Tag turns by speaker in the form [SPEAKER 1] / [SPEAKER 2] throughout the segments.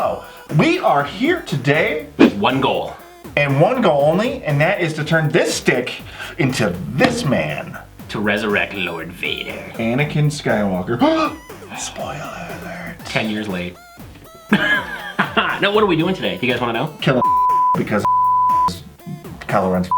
[SPEAKER 1] So, we are here today
[SPEAKER 2] with one goal.
[SPEAKER 1] And one goal only, and that is to turn this stick into this man.
[SPEAKER 2] To resurrect Lord Vader.
[SPEAKER 1] Anakin Skywalker. Spoiler alert.
[SPEAKER 2] 10 years late. No, what are we doing today? Do you guys want to know?
[SPEAKER 1] Killing because Kylo Ren's.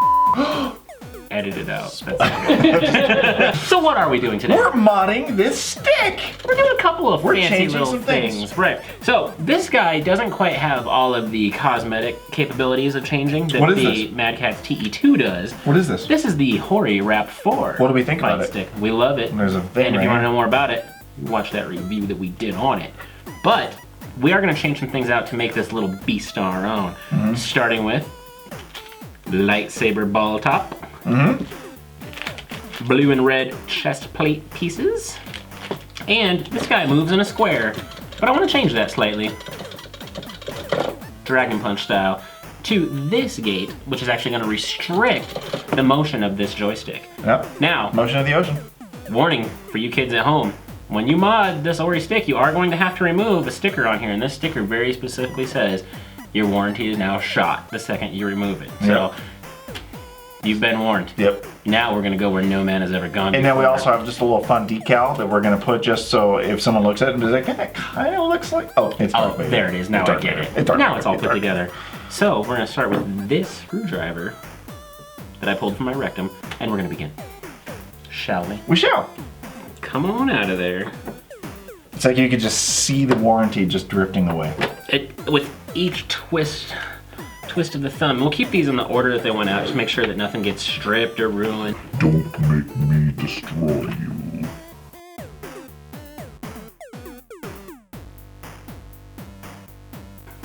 [SPEAKER 2] Edit it out. That's so what are we doing today?
[SPEAKER 1] We're modding this stick.
[SPEAKER 2] We're doing a couple of fancy
[SPEAKER 1] changing
[SPEAKER 2] little
[SPEAKER 1] some
[SPEAKER 2] things. Right. So this guy doesn't quite have all of the cosmetic capabilities of changing that the Mad Catz TE2 does.
[SPEAKER 1] What is this?
[SPEAKER 2] This is the Hori Rap 4.
[SPEAKER 1] What do we think about it?
[SPEAKER 2] Stick. We love it.
[SPEAKER 1] There's a thing
[SPEAKER 2] and if you
[SPEAKER 1] right
[SPEAKER 2] want to know more about it, watch that review that we did on it. But we are going to change some things out to make this little beast on our own. Starting with lightsaber ball top. Blue and red chest plate pieces. And this guy moves in a square, but I want to change that slightly. Dragon Punch style. To this gate, which is actually going to restrict the motion of this joystick.
[SPEAKER 1] Yep.
[SPEAKER 2] Now,
[SPEAKER 1] motion of the ocean.
[SPEAKER 2] Warning for you kids at home. When you mod this Hori stick, you are going to have to remove a sticker on here, and this sticker very specifically says your warranty is now shot the second you remove it. So, you've been warned.
[SPEAKER 1] Yep.
[SPEAKER 2] Now we're gonna go where no man has ever gone
[SPEAKER 1] And
[SPEAKER 2] before.
[SPEAKER 1] then we also have just a little fun decal that we're gonna put just so if someone looks at it and is like, that kind of looks like, it's Darth Vader.
[SPEAKER 2] There it is, now I get it. Now it's all put together. So we're gonna start with this screwdriver that I pulled from my rectum, and we're gonna begin. Shall we?
[SPEAKER 1] We shall.
[SPEAKER 2] Come on out of there.
[SPEAKER 1] It's like you could just see the warranty just drifting away.
[SPEAKER 2] With each twist of the thumb. We'll keep these in the order that they went out, just make sure that nothing gets stripped or ruined.
[SPEAKER 3] Don't make me destroy you.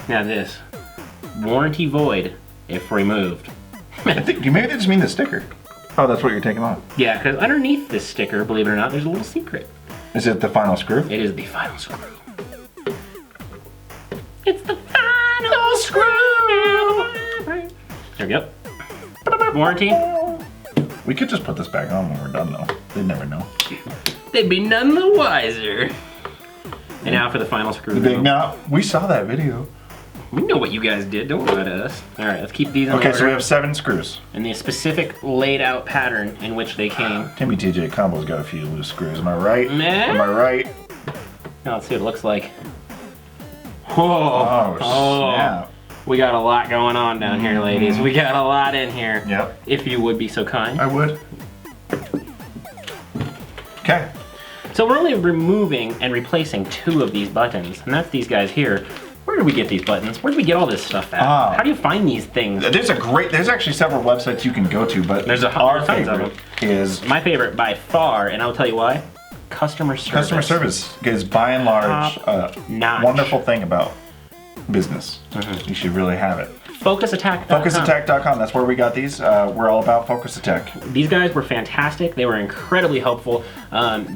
[SPEAKER 2] Now this, warranty void if removed.
[SPEAKER 1] I think maybe they just mean the sticker. Oh, that's what you're taking off.
[SPEAKER 2] Yeah, because underneath this sticker, believe it or not, there's a little secret.
[SPEAKER 1] Is it the final screw?
[SPEAKER 2] It is the final screw. It's the final screw! There we go. Warranty.
[SPEAKER 1] We could just put this back on when we're done though. They'd never know.
[SPEAKER 2] They'd be none the wiser. And now for the final screw.
[SPEAKER 1] Now, we saw that video.
[SPEAKER 2] We know what you guys did, don't lie to us. Alright, let's keep these in
[SPEAKER 1] Okay,
[SPEAKER 2] order.
[SPEAKER 1] so we have 7 screws.
[SPEAKER 2] In the specific laid out pattern in which they came.
[SPEAKER 1] Timmy TJ Combo's got a few loose screws, am I right?
[SPEAKER 2] Nah.
[SPEAKER 1] Am I right?
[SPEAKER 2] Now let's see what it looks like. Whoa.
[SPEAKER 1] Oh, snap.
[SPEAKER 2] We got a lot going on down here, ladies. We got a lot in here.
[SPEAKER 1] Yep.
[SPEAKER 2] If you would be so kind.
[SPEAKER 1] I would. Okay.
[SPEAKER 2] So we're only removing and replacing 2 of these buttons, and that's these guys here. Where did we get these buttons? Where did we get all this stuff at? How do you find these things?
[SPEAKER 1] There's actually several websites you can go to, but
[SPEAKER 2] our favorite
[SPEAKER 1] is
[SPEAKER 2] my favorite by far, and I'll tell you why. Customer service.
[SPEAKER 1] Customer service is by and large a wonderful thing about business. You should really have it.
[SPEAKER 2] FocusAttack.com.
[SPEAKER 1] FocusAttack.com, that's where we got these. We're all about Focus Attack.
[SPEAKER 2] These guys were fantastic. They were incredibly helpful.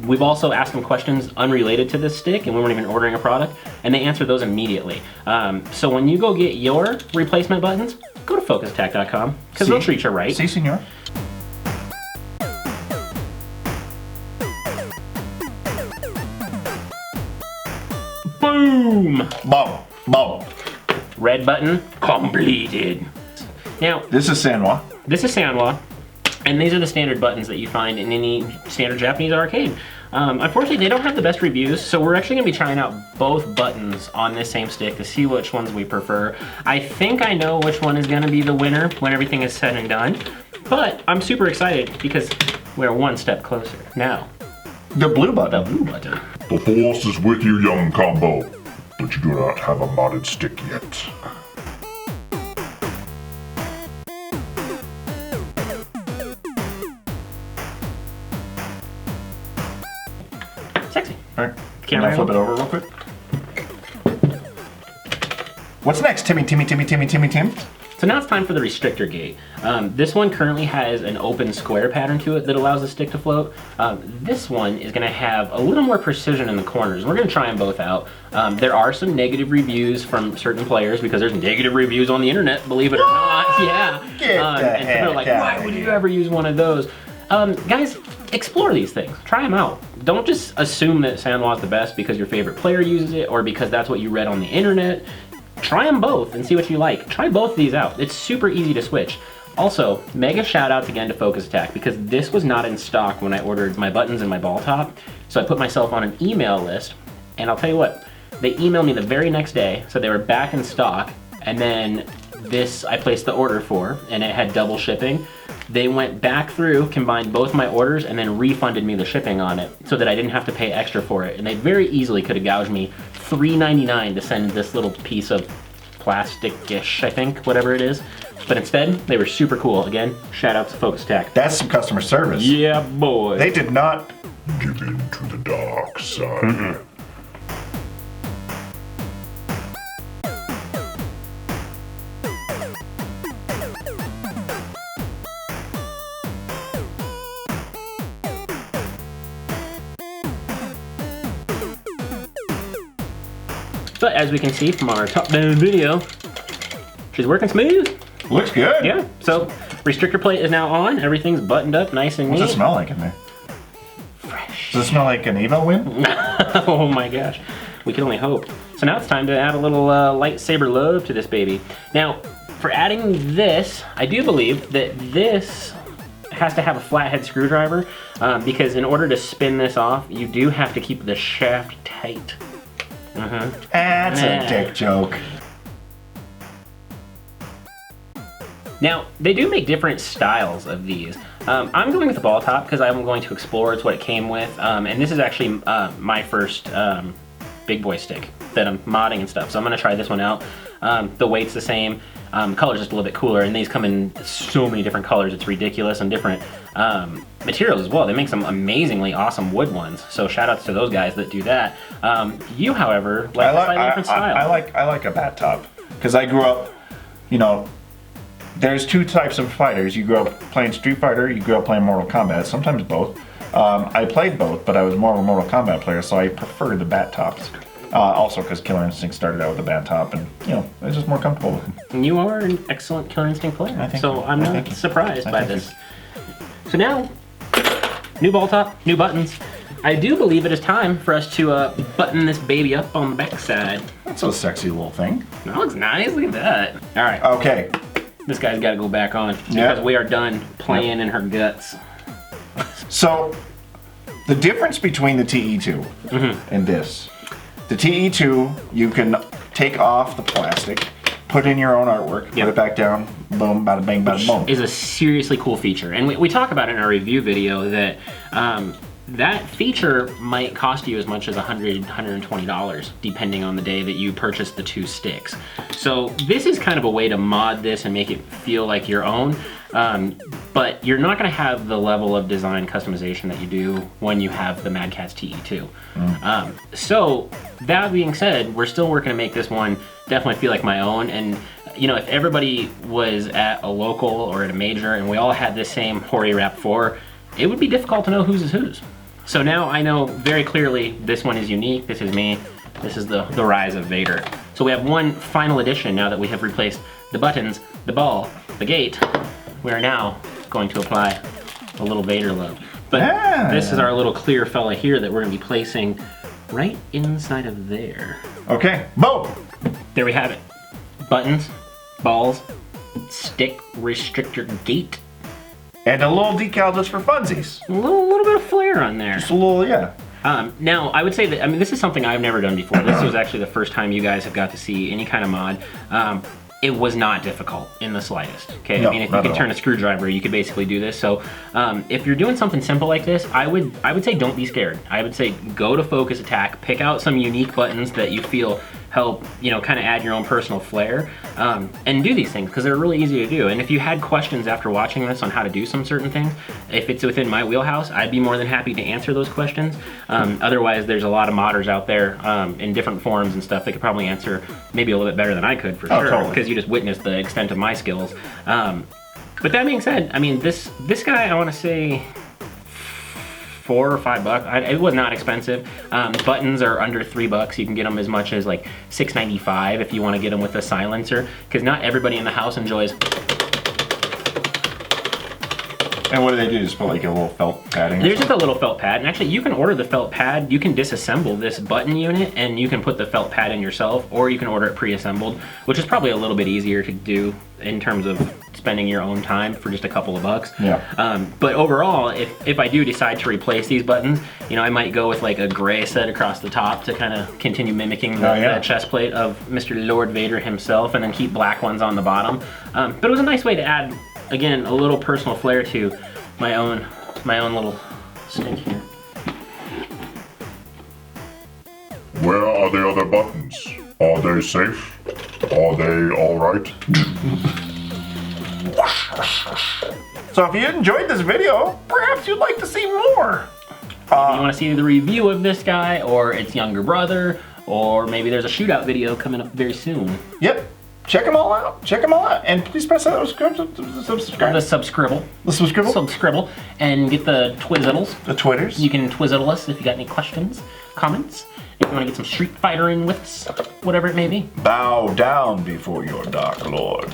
[SPEAKER 2] We've also asked them questions unrelated to this stick, and we weren't even ordering a product, and they answered those immediately. So when you go get your replacement buttons, go to FocusAttack.com, because they'll treat you right.
[SPEAKER 1] Si, senor.
[SPEAKER 2] Boom!
[SPEAKER 1] Boom. Boom.
[SPEAKER 2] Red button completed. Now,
[SPEAKER 1] this is Sanwa.
[SPEAKER 2] This is Sanwa, and these are the standard buttons that you find in any standard Japanese arcade. Unfortunately, they don't have the best reviews, so we're actually going to be trying out both buttons on this same stick to see which ones we prefer. I think I know which one is going to be the winner when everything is said and done, but I'm super excited because we're one step closer now.
[SPEAKER 1] The blue button.
[SPEAKER 2] The blue button.
[SPEAKER 3] The force is with you, young Combo, but you do not have a modded stick yet.
[SPEAKER 2] Sexy.
[SPEAKER 1] All right.
[SPEAKER 2] Can
[SPEAKER 1] I flip it over real quick? What's next, Tim?
[SPEAKER 2] So now it's time for the restrictor gate. This one currently has an open square pattern to it that allows the stick to float. This one is gonna have a little more precision in the corners. We're gonna try them both out. There are some negative reviews from certain players because there's negative reviews on the internet, believe it or not. Yeah. And so they're like, why would you ever use one of those? Guys, explore these things. Try them out. Don't just assume that Sanwa is the best because your favorite player uses it or because that's what you read on the internet. try them both and see what you like. Try both of these out. It's super easy to switch. Also, mega shout outs again to Focus Attack, because this was not in stock when I ordered my buttons and my ball top. So I put myself on an email list, and I'll tell you what, they emailed me the very next day, so they were back in stock, and then this I placed the order for, and it had double shipping. They went back through, combined both my orders, and then refunded me the shipping on it so that I didn't have to pay extra for it. And they very easily could have gouged me $3.99 to send this little piece of plastic-ish, I think, whatever it is. But instead, they were super cool. Again, shout out to Focus Attack.
[SPEAKER 1] That's some customer service.
[SPEAKER 2] Yeah, boy.
[SPEAKER 1] They did not
[SPEAKER 3] Give in to the dark side.
[SPEAKER 2] But as we can see from our top-down video, she's working smooth.
[SPEAKER 1] Looks good.
[SPEAKER 2] Yeah, so restrictor plate is now on. Everything's buttoned up nice and neat.
[SPEAKER 1] What's it smell like in there?
[SPEAKER 2] Fresh.
[SPEAKER 1] Does it smell like an Evo win?
[SPEAKER 2] Oh my gosh. We can only hope. So now it's time to add a little light Saber love to this baby. Now, for adding this, I do believe that this has to have a flathead screwdriver because in order to spin this off, you do have to keep the shaft tight.
[SPEAKER 1] That's a dick joke.
[SPEAKER 2] Now, they do make different styles of these. I'm going with the ball top because I'm going to explore. It's what it came with. And this is actually my first big boy stick that I'm modding and stuff. So I'm going to try this one out. The weight's the same. Color's just a little bit cooler. And these come in so many different colors. It's ridiculous, and different materials as well. They make some amazingly awesome wood ones. So shout outs to those guys that do that. You, however, like a slightly different style.
[SPEAKER 1] I like a bat top because I grew up, you know, there's two types of fighters. You grew up playing Street Fighter, you grew up playing Mortal Kombat, sometimes both. I played both, but I was more of a Mortal Kombat player, so I prefer the bat tops. Also because Killer Instinct started out with a bat top, and you know, I was just more comfortable with them.
[SPEAKER 2] You are an excellent Killer Instinct player, so I'm not surprised by this. So now, new ball top, new buttons. I do believe it is time for us to button this baby up on the back side.
[SPEAKER 1] That's a sexy little thing.
[SPEAKER 2] That looks nice, look at that. All right.
[SPEAKER 1] Okay.
[SPEAKER 2] This guy's got to go back on because we are done playing in her guts.
[SPEAKER 1] So, the difference between the TE2 and this, the TE2, you can take off the plastic, put in your own artwork, put it back down, boom, bada bang, bada boom.
[SPEAKER 2] Is a seriously cool feature. And we talk about it in our review video that that feature might cost you as much as $100, $120, depending on the day that you purchase the two sticks. So this is kind of a way to mod this and make it feel like your own, but you're not gonna have the level of design customization that you do when you have the Mad Catz TE2. So that being said, we're still working to make this one definitely feel like my own. And you know, if everybody was at a local or at a major and we all had this same Hori Rap 4, it would be difficult to know whose is whose. So now I know very clearly this one is unique, this is me, this is the Rise of Vader. So we have one final addition now that we have replaced the buttons, the ball, the gate. We are now going to apply a little Vader love. But this is our little clear fella here that we're gonna be placing right inside of there.
[SPEAKER 1] Okay, boom!
[SPEAKER 2] There we have it. Buttons, balls, stick restrictor gate.
[SPEAKER 1] And a little decal just for funsies.
[SPEAKER 2] A little bit of flair on there.
[SPEAKER 1] Just a little, yeah.
[SPEAKER 2] Now, I would say that, I mean, this is something I've never done before. This was actually the first time you guys have got to see any kind of mod. It was not difficult in the slightest. Okay,
[SPEAKER 1] No,
[SPEAKER 2] I mean, if you could turn a screwdriver, you could basically do this. So, if you're doing something simple like this, I would say don't be scared. I would say go to Focus Attack, pick out some unique buttons that you feel help, you know, kind of add your own personal flair, and do these things because they're really easy to do. And if you had questions after watching this on how to do some certain things, if it's within my wheelhouse, I'd be more than happy to answer those questions. Otherwise, there's a lot of modders out there in different forums and stuff that could probably answer maybe a little bit better than I could for sure, because you just witnessed the extent of my skills. But that being said, I mean, this guy, I want to say $4 or $5. It was not expensive. Buttons are under $3. You can get them as much as like $6.95 if you want to get them with a silencer, because not everybody in the house enjoys
[SPEAKER 1] And what do they do? Just put like a little felt padding?
[SPEAKER 2] There's just a little felt pad, and actually you can order the felt pad. You can disassemble this button unit, and you can put the felt pad in yourself, or you can order it pre-assembled, which is probably a little bit easier to do in terms of spending your own time for just a couple of bucks.
[SPEAKER 1] Yeah.
[SPEAKER 2] But overall, if I do decide to replace these buttons, you know, I might go with like a gray set across the top to kind of continue mimicking the chest plate of Mr. Lord Vader himself, and then keep black ones on the bottom. But it was a nice way to add, again, a little personal flair to my own little stick here.
[SPEAKER 3] Where are the other buttons? Are they safe? Are they alright?
[SPEAKER 1] So if you enjoyed this video, perhaps you'd like to see more.
[SPEAKER 2] If you want to see the review of this guy, or its younger brother, or maybe there's a shootout video coming up very soon.
[SPEAKER 1] Yep. Check them all out. Check them all out. And please press that subscribe.
[SPEAKER 2] The subscribe.
[SPEAKER 1] The subscribe.
[SPEAKER 2] Subscribble. And get the Twizzles.
[SPEAKER 1] The Twitters.
[SPEAKER 2] You can twizzle us if you got any questions, comments. If you want to get some Street Fighter in with us, whatever it may be.
[SPEAKER 1] Bow down before your Dark Lord.